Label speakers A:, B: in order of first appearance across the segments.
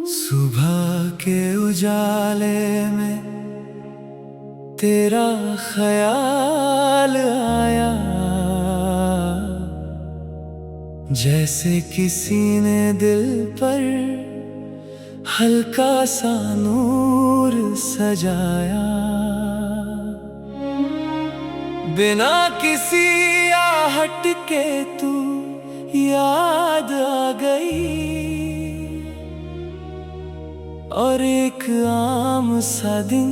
A: सुबह के उजाले में तेरा ख्याल आया, जैसे किसी ने दिल पर हल्का सा नूर सजाया। बिना किसी आहट के तू याद आ गई, और एक आम सा दिन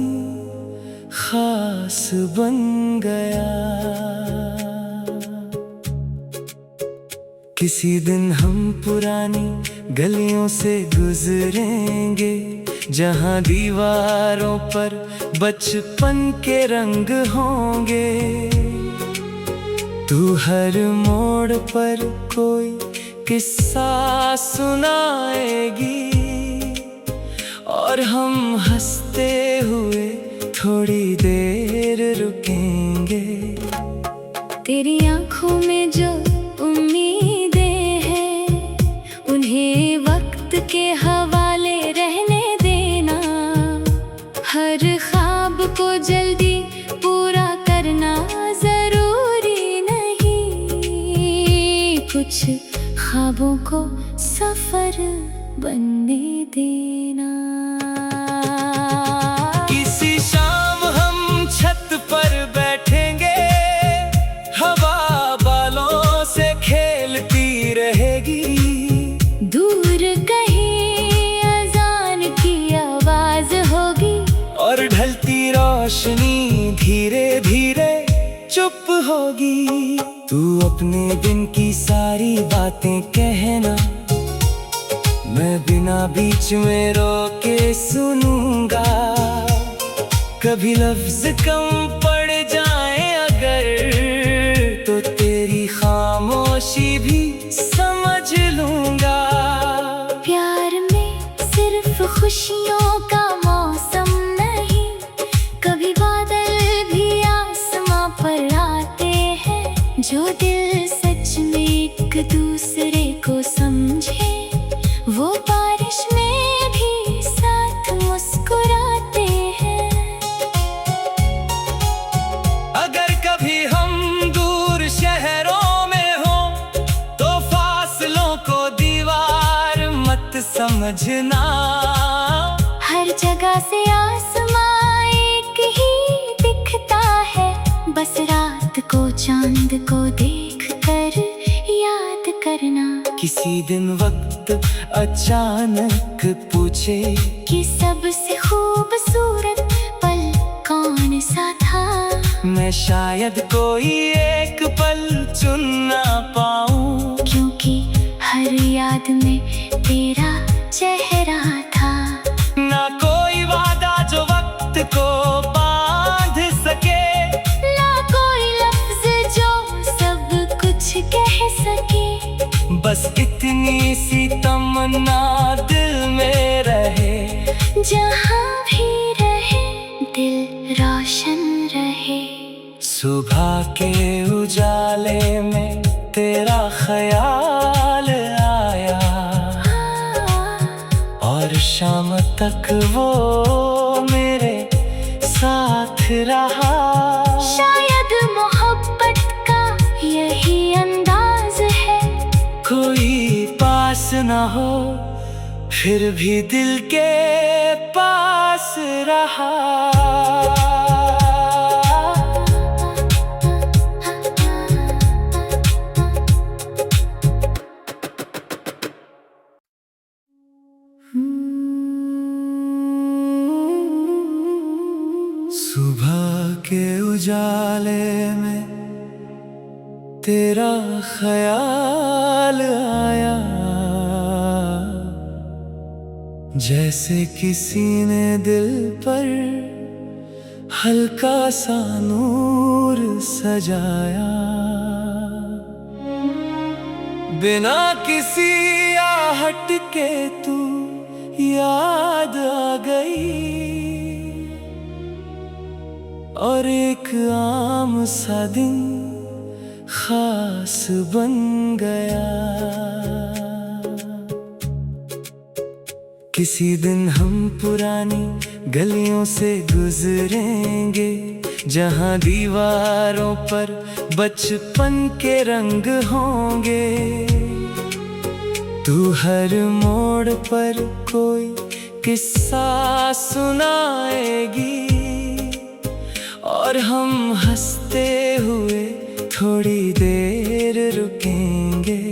A: खास बन गया। किसी दिन हम पुरानी गलियों से गुजरेंगे, जहाँ दीवारों पर बचपन के रंग होंगे। तू हर मोड़ पर कोई किस्सा सुनाएगी, और हम हंसते हुए थोड़ी देर रुकेंगे।
B: तेरी आंखों में जो उम्मीदें हैं, उन्हें वक्त के हवाले रहने देना। हर ख्वाब को जल्दी पूरा करना जरूरी नहीं, कुछ ख्वाबों को सफर बनने देना।
A: किसी शाम हम छत पर बैठेंगे, हवा बालों से खेलती रहेगी।
B: दूर कहीं अजान की आवाज होगी,
A: और ढलती रोशनी धीरे धीरे चुप होगी। तू अपने दिन की सारी बातें कहना, मैं बिना बीच में रोके सुनूंगा। कभी लफ्ज कम पड़ जाए अगर, तो तेरी खामोशी भी समझ लूंगा।
B: प्यार में सिर्फ खुशियों का मौसम नहीं, कभी बादल भी आसमां पर आते हैं। जो दिल सच में एक दूसरे को समझे, वो बारिश में भी साथ मुस्कुराते हैं।
A: अगर कभी हम दूर शहरों में हो, तो फासलों को दीवार मत समझना।
B: हर जगह से आसमां एक ही दिखता है, बस रात को चांद को देख कर याद करना।
A: किसी दिन वक्त अचानक पूछे
B: कि सबसे खूबसूरत पल कौन सा था,
A: मैं शायद कोई एक पल चुन ना पाऊं।
B: क्योंकि हर याद में तेरा चेहरा था।
A: ना कोई वादा जो वक्त को बांध सके,
B: ना कोई लफ्ज जो सब कुछ कह सके।
A: बस इतनी सी तमन्ना दिल में रहे,
B: जहाँ भी रहे दिल रोशन रहे।
A: सुबह के उजाले में तेरा ख्याल आया, और शाम तक वो मेरे साथ रहा।
B: शायद मोहब्बत का यही अंदाज है,
A: कोई पास ना हो फिर भी दिल के पास रहा। सुबह के उजाले में तेरा ख्याल आया, जैसे किसी ने दिल पर हल्का सा नूर सजाया। बिना किसी आहट के तू याद आ गई, और एक आम सा दिन खास बन गया। किसी दिन हम पुरानी गलियों से गुजरेंगे, जहाँ दीवारों पर बचपन के रंग होंगे। तू हर मोड़ पर कोई किस्सा सुनाएगी और हम हंसते हुए थोड़ी देर रुकेंगे।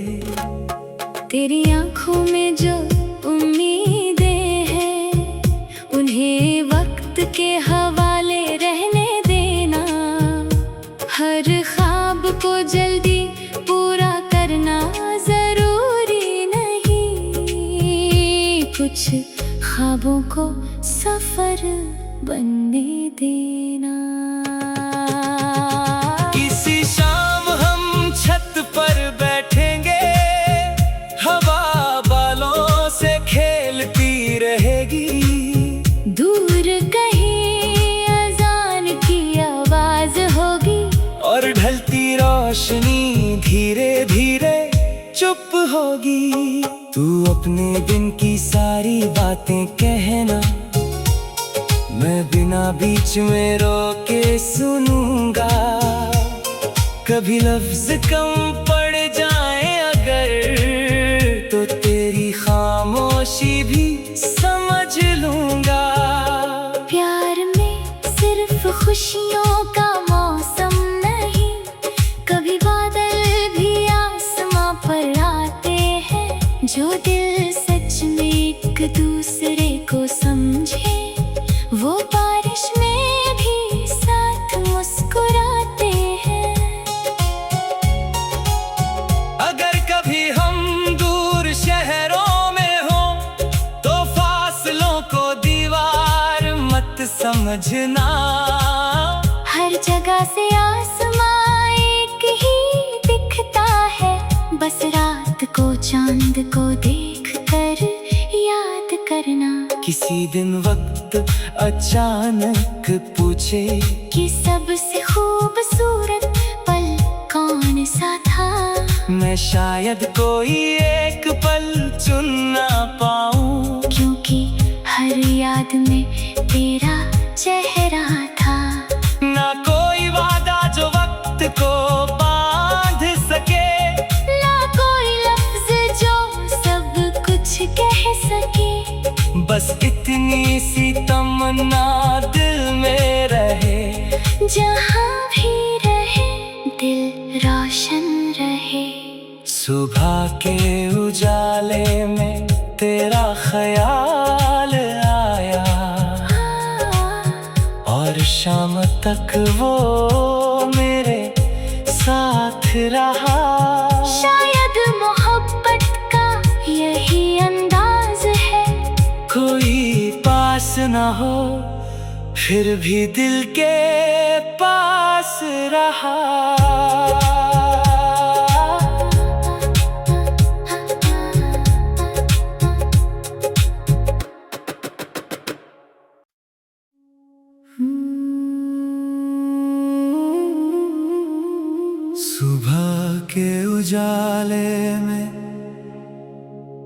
B: तेरी आंखों में जो उम्मीदें हैं, उन्हें वक्त के हवाले रहने देना। हर ख्वाब को जल्दी पूरा करना जरूरी नहीं, कुछ ख्वाबों को सफर बनने देना।
A: किसी शाम हम छत पर बैठेंगे, हवा बालों से खेलती रहेगी।
B: दूर कहीं अजान की आवाज होगी
A: और ढलती रोशनी धीरे धीरे चुप होगी। तू अपने दिन की सारी बातें कहना, मैं बिना बीच में रोके सुनूंगा। कभी लफ्ज कम पड़ जाए अगर, तो तेरी खामोशी भी समझ लूंगा।
B: प्यार में सिर्फ खुशियों का मौसम नहीं, कभी बादल भी आसमां पर आते हैं। जो दिल सच में एक दूसरे को समझे, वो बारिश में भी साथ मुस्कुराते हैं।
A: अगर कभी हम दूर शहरों में हो, तो फासलों को दीवार मत समझना।
B: हर जगह से आसमां एक ही दिखता है, बस रात को चांद को देख कर याद करना।
A: किसी दिन वक्त अचानक पूछे
B: कि सबसे खूबसूरत पल कौन सा था,
A: मैं शायद कोई एक पल चुन ना पाऊं।
B: क्योंकि हर याद में तेरा चेहरा था।
A: ना कोई वादा जो वक्त को बांध सके,
B: ना कोई लफ्ज जो सब कुछ कह सके।
A: बस इतनी सी तमन्ना दिल में रहे,
B: जहाँ भी रहे दिल रोशन रहे।
A: सुबह के उजाले में तेरा ख्याल आया, और शाम तक वो मेरे साथ रहा।
B: शायद मोहब्बत का यही अंदाज है,
A: कोई पास ना हो फिर भी दिल के पास रहा। सुबह के उजाले में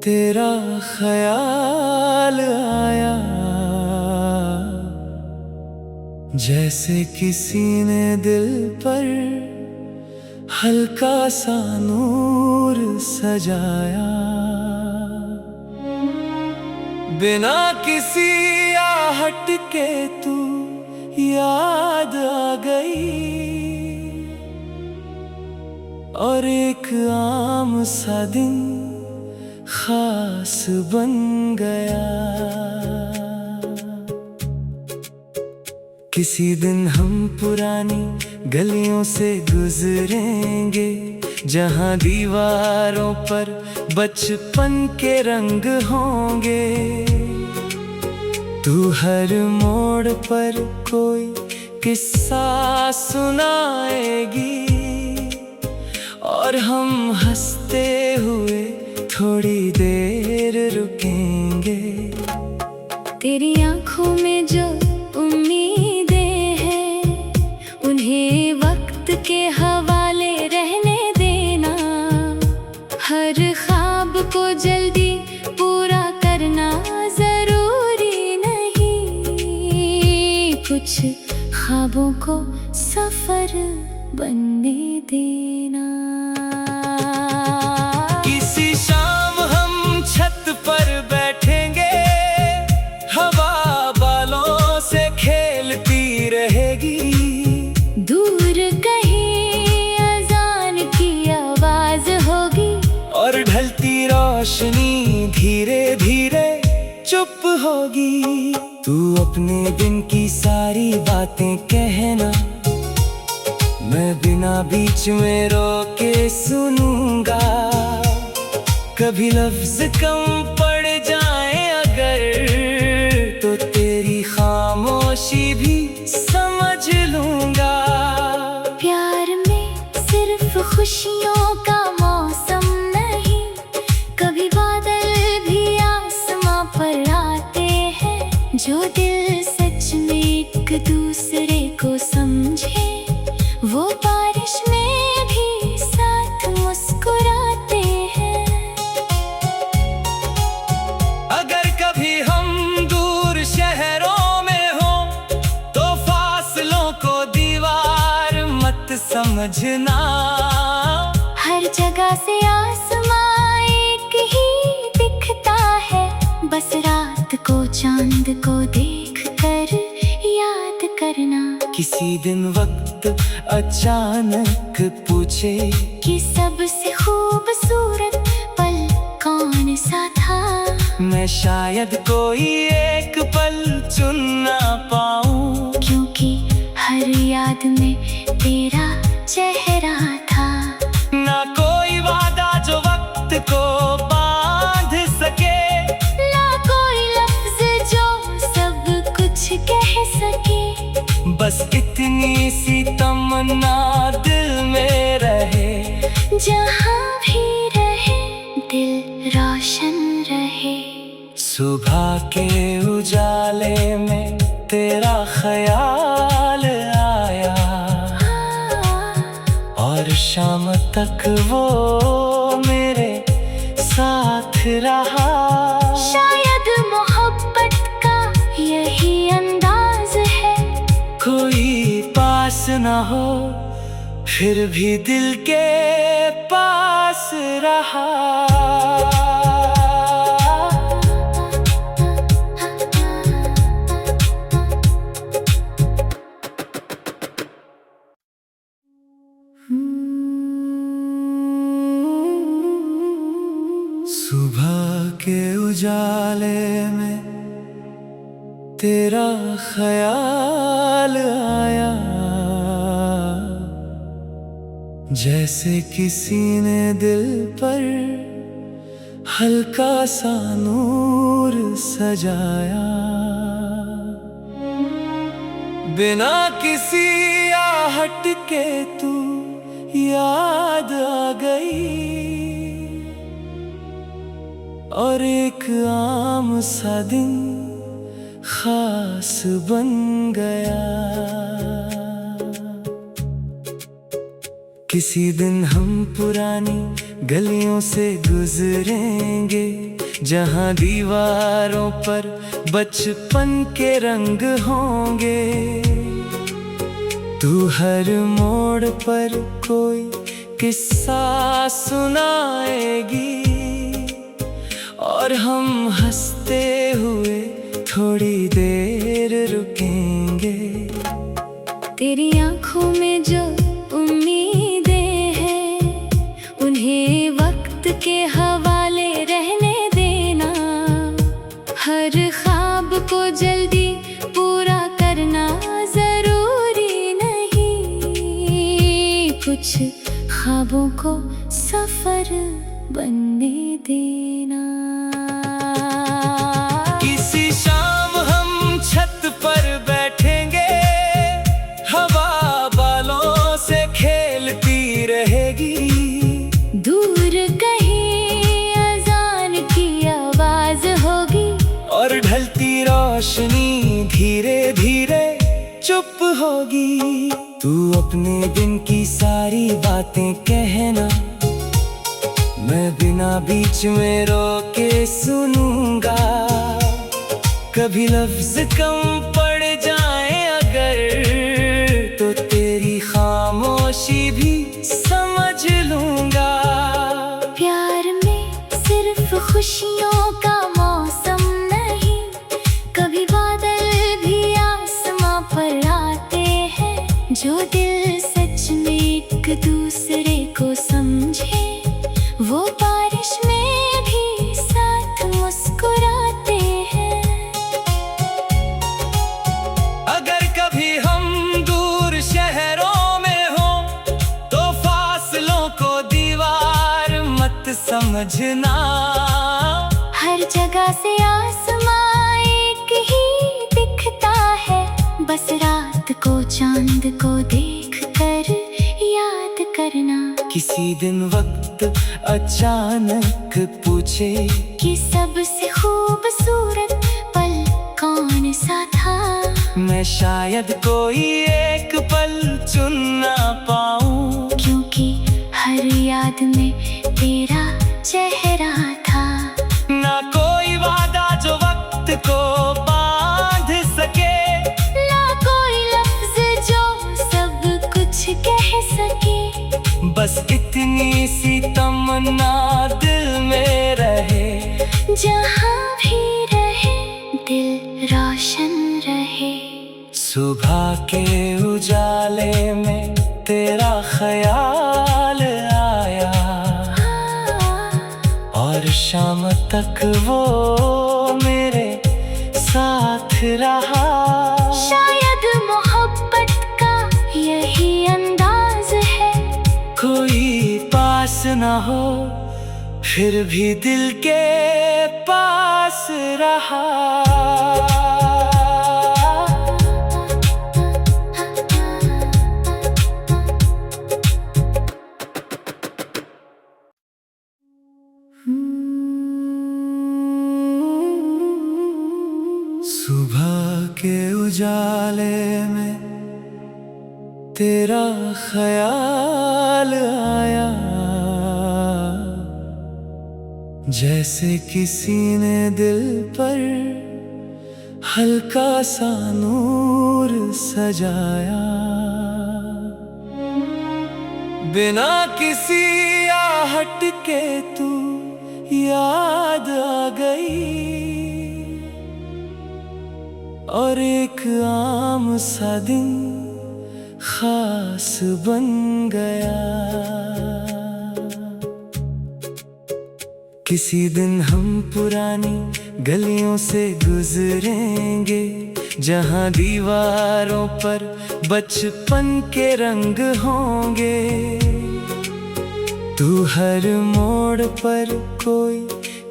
A: तेरा ख्याल आया, जैसे किसी ने दिल पर हल्का सा नूर सजाया। बिना किसी आहट के तू याद आ गई, और एक आम सा दिन खास बन गया। किसी दिन हम पुरानी गलियों से गुजरेंगे, जहाँ दीवारों पर बचपन के रंग होंगे। तू हर मोड़ पर कोई किस्सा सुनाएगी, और हम हंसते हुए थोड़ी देर रुकेंगे।
B: तेरी आंखों में जो उम्मीदें हैं, उन्हें वक्त के हवाले रहने को जल्दी पूरा करना जरूरी नहीं, कुछ ख्वाबों को सफर बनने देना।
A: किसी शाम हम छत पर बैठेंगे, हवा बालों से खेलती रहेगी।
B: दूर कहीं अजान की आवाज होगी,
A: और ढलती रोशनी धीरे धीरे चुप होगी। तू अपने दिन की सारी बातें कहना, मैं बिना बीच में रोके सुनूंगा। कभी लफ्ज कम पड़ जाए अगर, तो तेरी खामोशी भी समझ लूंगा।
B: प्यार में सिर्फ खुशियों का मौसम नहीं, कभी बादल भी आसमां पर आते हैं। जो दिल सच में एक दूसरे को समझे, वो बारिश में भी साथ मुस्कुराते हैं।
A: अगर कभी हम दूर शहरों में हो, तो फासलों को दीवार मत समझना।
B: हर जगह से आसमां एक ही दिखता है, बस रात को चांद को देख कर याद करना।
A: किसी दिन वक्त अचानक पूछे
B: कि सबसे खूबसूरत पल कौन सा था,
A: मैं शायद कोई एक पल चुन ना पाऊं।
B: क्योंकि हर याद में तेरा चेहरा था।
A: ना कोई वादा जो वक्त को बांध सके,
B: ना कोई लफ्ज जो सब कुछ कह सके।
A: बस इतनी सी तमन्ना दिल में रहे,
B: जहाँ भी रहे दिल रोशन रहे।
A: सुबह के उजाले में तेरा ख्याल आया, और शाम तक वो मेरे साथ रहा।
B: शायद मोहब्बत का यही अंदाज है,
A: कोई पास ना हो फिर भी दिल के पास रहा। सुबह के उजाले में तेरा ख्याल आया, जैसे किसी ने दिल पर हल्का सा नूर सजाया। बिना किसी आहट के तू याद आ गई, और एक आम सा दिन खास बन गया। किसी दिन हम पुरानी गलियों से गुजरेंगे, जहाँ दीवारों पर बचपन के रंग होंगे। तू हर मोड़ पर कोई किस्सा सुनाएगी, और हम हंसते हुए थोड़ी देर रुकेंगे।
B: तेरी आंखों में जो उम्मीदें हैं, उन्हें वक्त के हवाले रहने देना। हर ख्वाब को जल्दी पूरा करना जरूरी नहीं, कुछ ख्वाबों को सफर बनने देना।
A: किसी शाम हम छत पर बैठेंगे, हवा बालों से खेलती रहेगी।
B: दूर कहीं अजान की आवाज होगी,
A: और ढलती रोशनी धीरे धीरे चुप होगी। तू अपने दिन की सारी बातें कहना, मैं बिना बीच में रोके सुनूंगा। कभी लफ्ज कम पड़ जाए अगर, तो तेरी खामोशी भी समझ लूंगा।
B: प्यार में सिर्फ खुशियों का मौसम नहीं, कभी बादल भी आसमां पर आते हैं। जो दिल सच में एक दूसरे को समझे, वो बारिश में भी साथ मुस्कुराते हैं।
A: अगर कभी हम दूर शहरों में हो, तो फासलों को दीवार मत समझना।
B: हर जगह से आसमां एक ही दिखता है, बस रात को चांद को देख कर याद करना।
A: किसी दिन वक्त अचानक पूछे
B: कि सबसे खूबसूरत पल कौन सा था,
A: मैं शायद कोई एक पल चुन ना पाऊं।
B: क्योंकि हर याद में तेरा चेहरा था।
A: ना कोई वादा जो वक्त को बांध सके,
B: ना कोई लफ्ज जो सब कुछ कह सके।
A: बस इतनी सी तमन्ना दिल में रहे,
B: जहाँ भी रहे दिल रोशन रहे।
A: सुबह के उजाले में तेरा ख्याल आया, और शाम तक वो मेरे साथ रहा।
B: शायद मोहब्बत का यही अंदाज है,
A: कोई पास ना हो फिर भी दिल के पास रहा। सुबह के उजाले में तेरा ख्याल आया, जैसे किसी ने दिल पर हल्का सा नूर सजाया। बिना किसी आहट के तू याद आ गई, और एक आम सा दिन खास बन गया। किसी दिन हम पुरानी गलियों से गुजरेंगे, जहाँ दीवारों पर बचपन के रंग होंगे। तू हर मोड़ पर कोई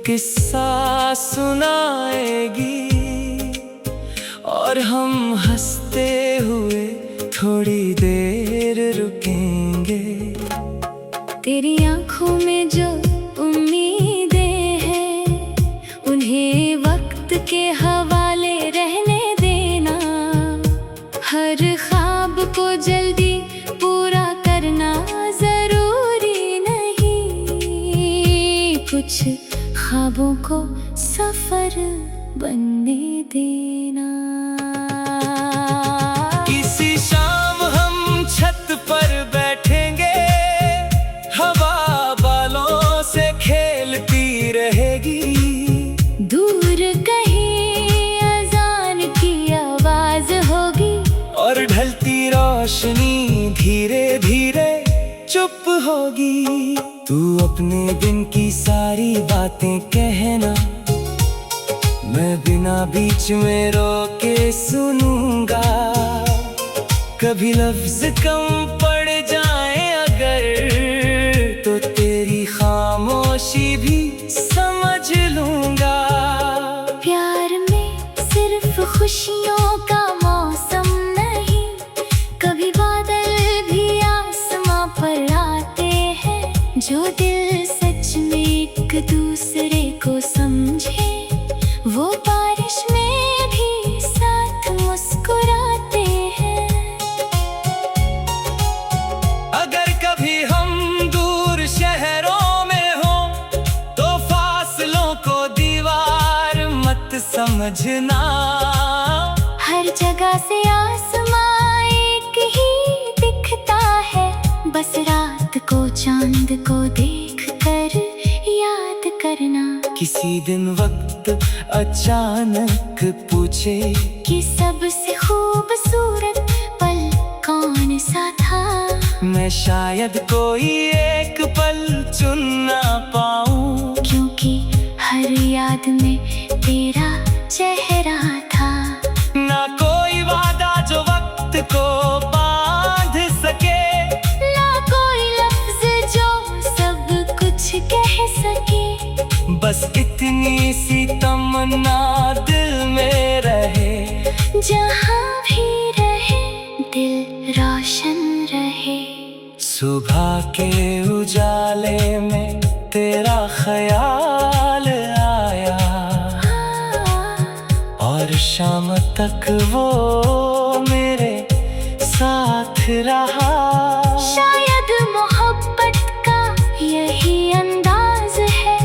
A: किस्सा सुनाएगी, और हम हंसते हुए थोड़ी देर रुकेंगे।
B: तेरी आंखों में जो उम्मीदें हैं, उन्हें वक्त के हवाले रहने देना। हर ख्वाब को जल्दी पूरा करना जरूरी नहीं, कुछ ख्वाबों को सफर बनने देना।
A: किसी शाम हम छत पर बैठेंगे, हवा बालों से खेलती रहेगी।
B: दूर कहीं अजान की आवाज होगी,
A: और ढलती रोशनी धीरे धीरे चुप होगी। तू अपने दिन की सारी बातें कहना, मैं बिना बीच में रोके सुनूंगा। कभी लफ्ज कम पड़ जाए अगर, तो तेरी खामोशी भी समझ लूंगा।
B: प्यार में सिर्फ खुशियों का मौसम नहीं, कभी बादल भी आसमां पर आते हैं। जो दिल सच में एक दूसरे को समझे, वो बारिश में भी साथ मुस्कुराते हैं।
A: अगर कभी हम दूर शहरों में हो, तो समझना।
B: हर जगह से आसमां एक ही दिखता है, बस रात को चांद को देख कर याद करना।
A: किसी दिन वक्त अचानक पूछे
B: कि सबसे खूबसूरत पल कौन सा था,
A: मैं शायद कोई एक पल चुन ना पाऊं,
B: क्योंकि हर याद में तेरा चेहरा था।
A: ना कोई वादा जो वक्त को बांध सके,
B: ना कोई लफ्ज जो सब कुछ कह सके,
A: बस इतनी सी तमन्ना दिल में रहे,
B: जहाँ भी रहे दिल रोशन रहे।
A: सुबह के उजाले में तेरा ख्याल आया, और शाम तक वो मेरे साथ रहा।
B: शायद मोहब्बत का यही अंदाज है,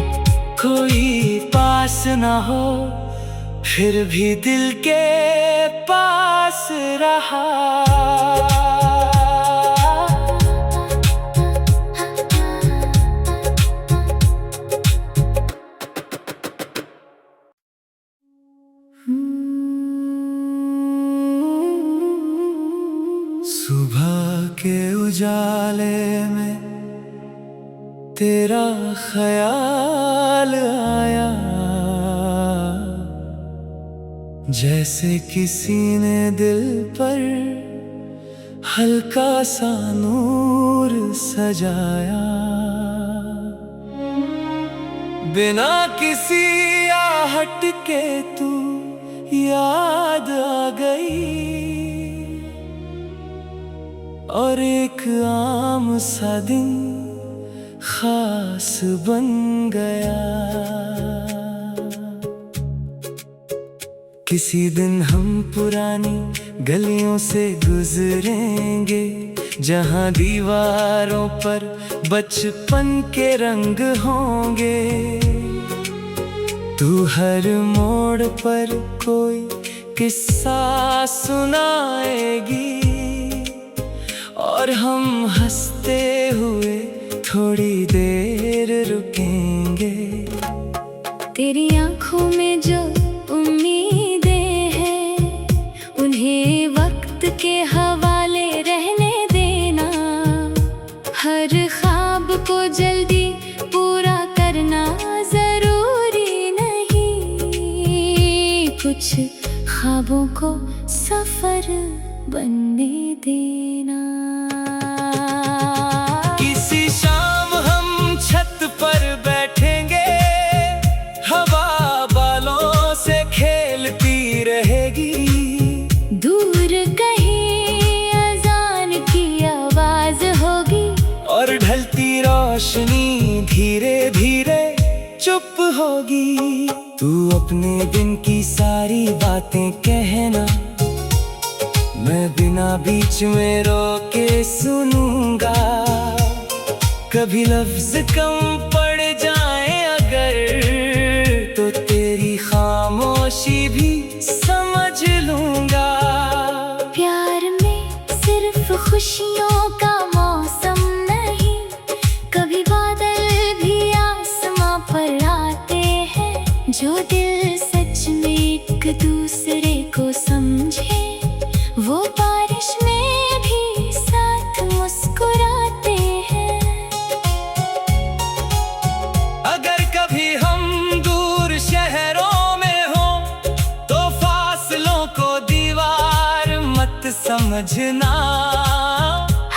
A: कोई पास ना हो फिर भी दिल के पास रहा। सुबह के उजाले में तेरा ख्याल आया, जैसे किसी ने दिल पर हल्का सा नूर सजाया। बिना किसी आहट के तू याद आ गई, और एक आम सा दिन खास बन गया। किसी दिन हम पुरानी गलियों से गुजरेंगे, जहाँ दीवारों पर बचपन के रंग होंगे। तू हर मोड़ पर कोई किस्सा सुनाएगी, और हम हंसते हुए थोड़ी देर रुकेंगे।
B: तेरी आंखों में जो उम्मीदें हैं, उन्हें वक्त के हवाले रहने देना। हर ख्वाब को जल्दी पूरा करना जरूरी नहीं, कुछ ख्वाबों को सफर बनने देना।
A: किसी शाम हम छत पर बैठेंगे, हवा बालों से खेलती रहेगी।
B: दूर कहीं अजान की आवाज होगी,
A: और ढलती रोशनी धीरे धीरे चुप होगी। तू अपने दिन की सारी बातें कहना, मैं बिना बीच में रोके सुनूंगा। कभी लफ्ज कम पड़ जाए अगर, तो तेरी खामोशी भी समझ लूंगा।
B: प्यार में सिर्फ खुशियों का मौसम नहीं, कभी बादल भी आसमां पर आते हैं। जो दिल सच में एक दूसरे को समझे, वो बारिश में भी साथ मुस्कुराते हैं।
A: अगर कभी हम दूर शहरों में हो, तो फासलों को दीवार मत समझना।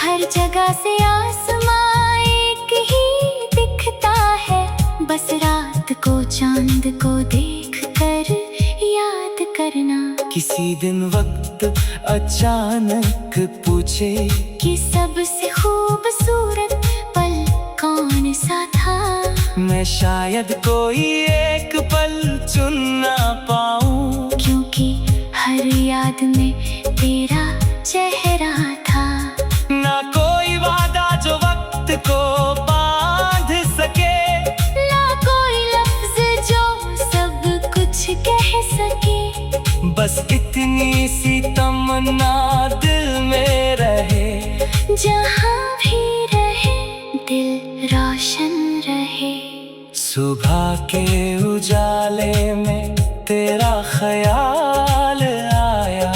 B: हर जगह से आसमां एक ही दिखता है, बस रात को चांद को देख कर याद करना।
A: किसी दिन वक्त अचानक पूछे
B: कि सबसे खूबसूरत पल कौन सा था,
A: मैं शायद कोई एक पल चुन ना पाऊं,
B: क्योंकि हर याद में तेरा चेहरा था।
A: ना कोई वादा जो वक्त को बांध सके,
B: ना कोई लफ्ज जो सब कुछ कह सके,
A: इतनी सी तमन्ना दिल में रहे,
B: जहाँ भी रहे दिल रोशन रहे।
A: सुबह के उजाले में तेरा ख्याल आया,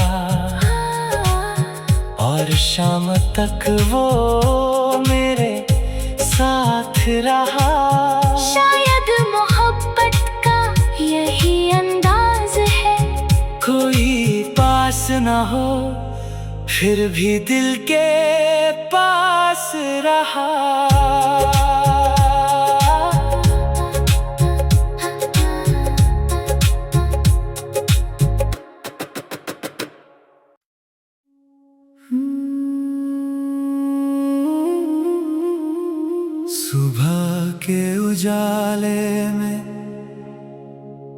A: और शाम तक वो मेरे साथ रहा।
B: शायद मोहब्बत का यही अंदाज है,
A: कोई पास ना हो फिर भी दिल के पास रहा। सुबह के उजाले में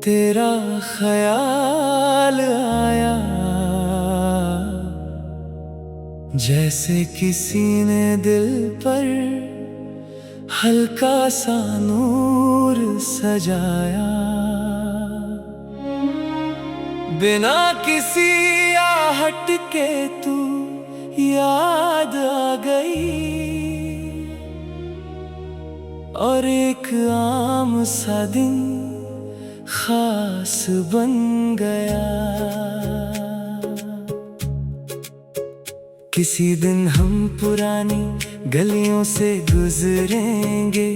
A: तेरा ख्याल आया, जैसे किसी ने दिल पर हल्का सा नूर सजाया। बिना किसी आहट के तू याद आ गई, और एक आम सा दिन खास बन गया। किसी दिन हम पुरानी गलियों से गुजरेंगे,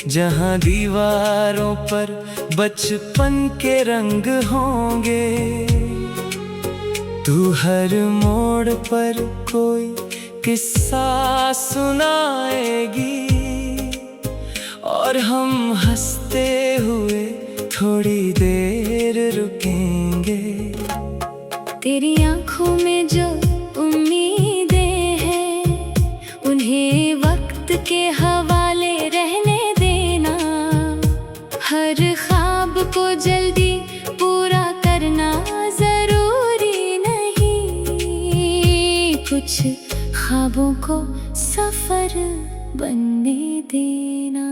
A: जहाँ दीवारों पर बचपन के रंग होंगे। तू हर मोड़ पर कोई किस्सा सुनाएगी, और हम हंसते हुए थोड़ी देर रुकेंगे।
B: तेरी आंखों में जो उम्मीदें हैं, उन्हें वक्त के हवाले रहने देना। हर ख्वाब को जल्दी पूरा करना जरूरी नहीं, कुछ ख्वाबों को सफर बनने देना।